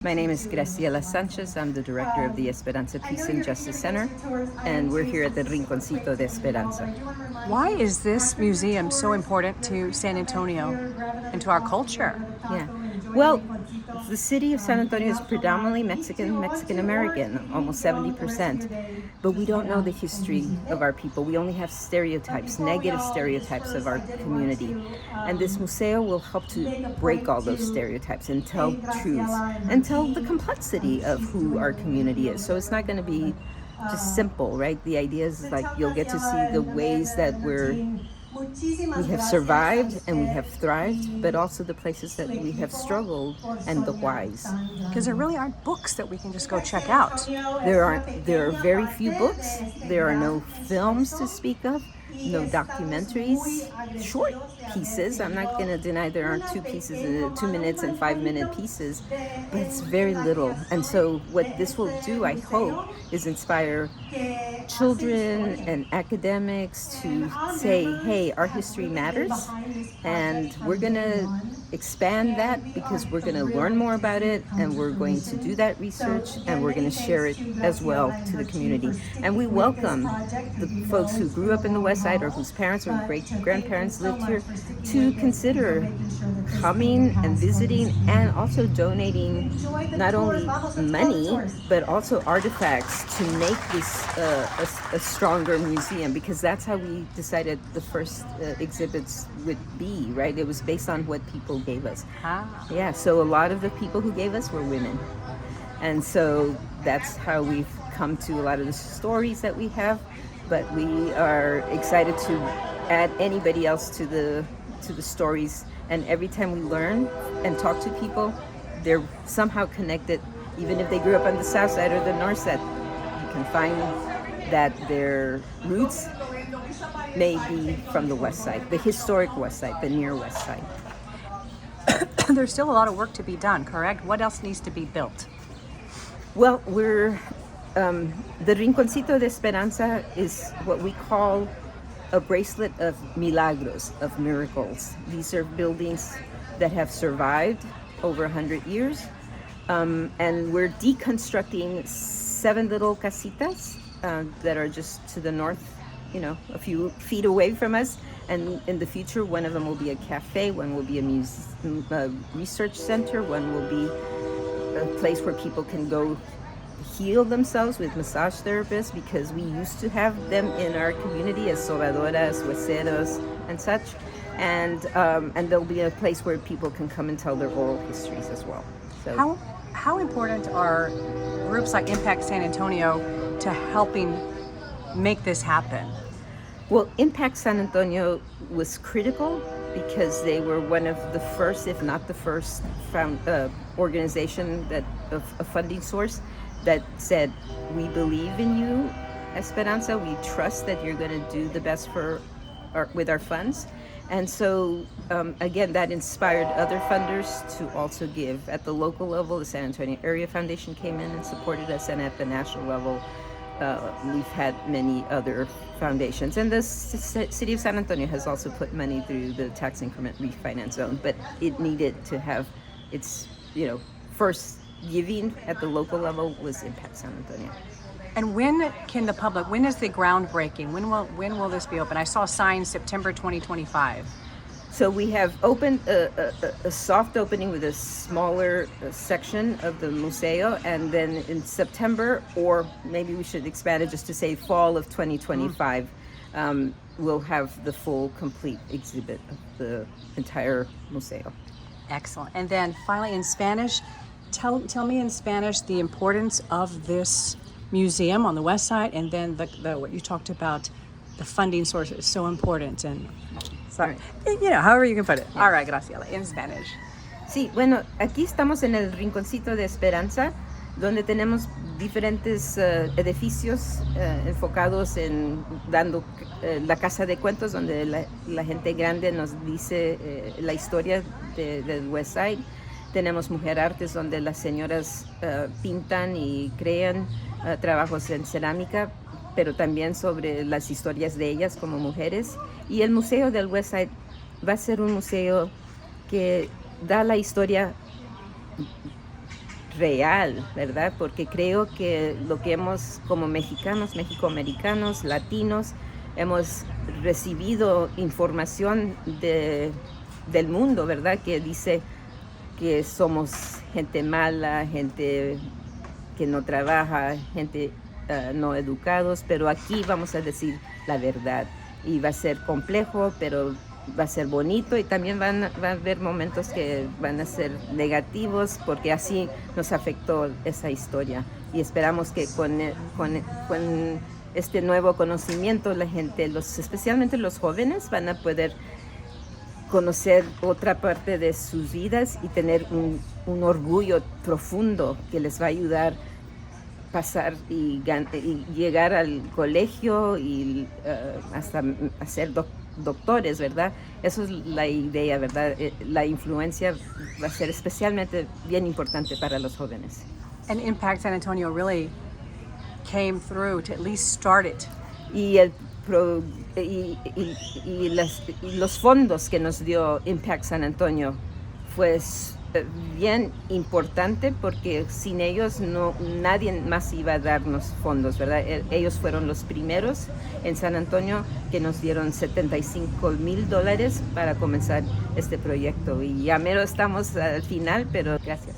My name is Graciela Sánchez. I'm the director of the Esperanza Peace and Justice Center, and we're here at the Rinconcito de Esperanza. Why is this museum so important to San Antonio and to our culture? Yeah. Well, the city of San Antonio is predominantly Mexican American, almost 70%. But we don't know the history of our people. We only have stereotypes, negative stereotypes of our community. And this museo will help to break all those stereotypes and tell truths and tell the complexity of who our community is. So it's not going to be just simple, right? The idea is like you'll get to see the ways that we have survived and we have thrived, but also the places that we have struggled and the whys. Because there really aren't books that we can just go check out. There are very few books. There are no films to speak of, no documentaries, short pieces. I'm not going to deny there aren't 2 minutes and 5-minute pieces, but it's very little. And so what this will do, I hope, is inspire children and academics to say, hey, our history matters, and we're going to expand that because we're going to learn more about it, and we're going to do that research, and we're going to share it as well to the community. And we welcome the folks who grew up in the West Side or whose parents or great-grandparents lived here to consider coming and visiting and also donating not only money but also artifacts to make this a stronger museum, because that's how we decided the first exhibits would be, right? It was based on what people gave us. Yeah, so a lot of the people who gave us were women, and so that's how we've come to a lot of the stories that we have. But we are excited to add anybody else to the stories, and every time we learn and talk to people, they're somehow connected, even if they grew up on the south side or the north side. You can find that their roots may be from the west side, the historic west side, the near west side. There's still a lot of work to be done, correct? What else needs to be built? Well, the Rinconcito de Esperanza is what we call a bracelet of milagros, of miracles. These are buildings that have survived over 100 years, and we're deconstructing 7 little casitas that are just to the north, a few feet away from us. And in the future, one of them will be a cafe, one will be a research center, one will be a place where people can go heal themselves with massage therapists, because we used to have them in our community as sobadoras, hueseros, and such. And there'll be a place where people can come and tell their oral histories as well. So how important are groups like Impact San Antonio to helping make this happen? Well, Impact San Antonio was critical because they were one of the first, if not the first, organization of a funding source that said, we believe in you, Esperanza. We trust that you're going to do the best with our funds. And so, again, that inspired other funders to also give. At the local level, the San Antonio Area Foundation came in and supported us, and at the national level, we've had many other foundations. And the city of San Antonio has also put money through the tax increment refinance zone, but it needed to have its, first giving at the local level was Impact San Antonio. And when is the groundbreaking? When will this be open? I saw signs September 2025. So we have opened a soft opening with a smaller section of the museo, and then in September, or maybe we should expand it just to say fall of 2025, we'll have the full complete exhibit of the entire museo. Excellent. And then finally in Spanish, tell me in Spanish the importance of this museum on the west side, and then the what you talked about, the funding source is so important. And sorry, however you can put it. Yeah. All right, Graciela, in Spanish. Sí, bueno, aquí estamos en el Rinconcito de Esperanza, donde tenemos diferentes edificios enfocados en dando la casa de cuentos, donde la gente grande nos dice la historia del West Side. Tenemos Mujer Artes, donde las señoras pintan y crean trabajos en cerámica, pero también sobre las historias de ellas como mujeres. Y el Museo del Westside va a ser un museo que da la historia real, ¿verdad? Porque creo que lo que hemos, como mexicanos, mexicoamericanos, latinos, hemos recibido información del mundo, ¿verdad? Que dice que somos gente mala, gente que no trabaja, gente no educados, pero aquí vamos a decir la verdad. Y va a ser complejo, pero va a ser bonito, y también va a haber momentos que van a ser negativos porque así nos afectó esa historia, y esperamos que con este nuevo conocimiento la gente, especialmente los jóvenes, van a poder conocer otra parte de sus vidas y tener un orgullo profundo que les va a ayudar pasar y llegar al colegio y hasta hacer doctores, ¿verdad? Eso es la idea, ¿verdad? La influencia va a ser especialmente bien importante para los jóvenes. And Impact San Antonio really came through to at least start it. Y, los fondos que nos dio Impact San Antonio fue bien importante, porque sin ellos nadie más iba a darnos fondos, ¿verdad? Ellos fueron los primeros en San Antonio que nos dieron $75,000 para comenzar este proyecto, y ya mero estamos al final, pero gracias.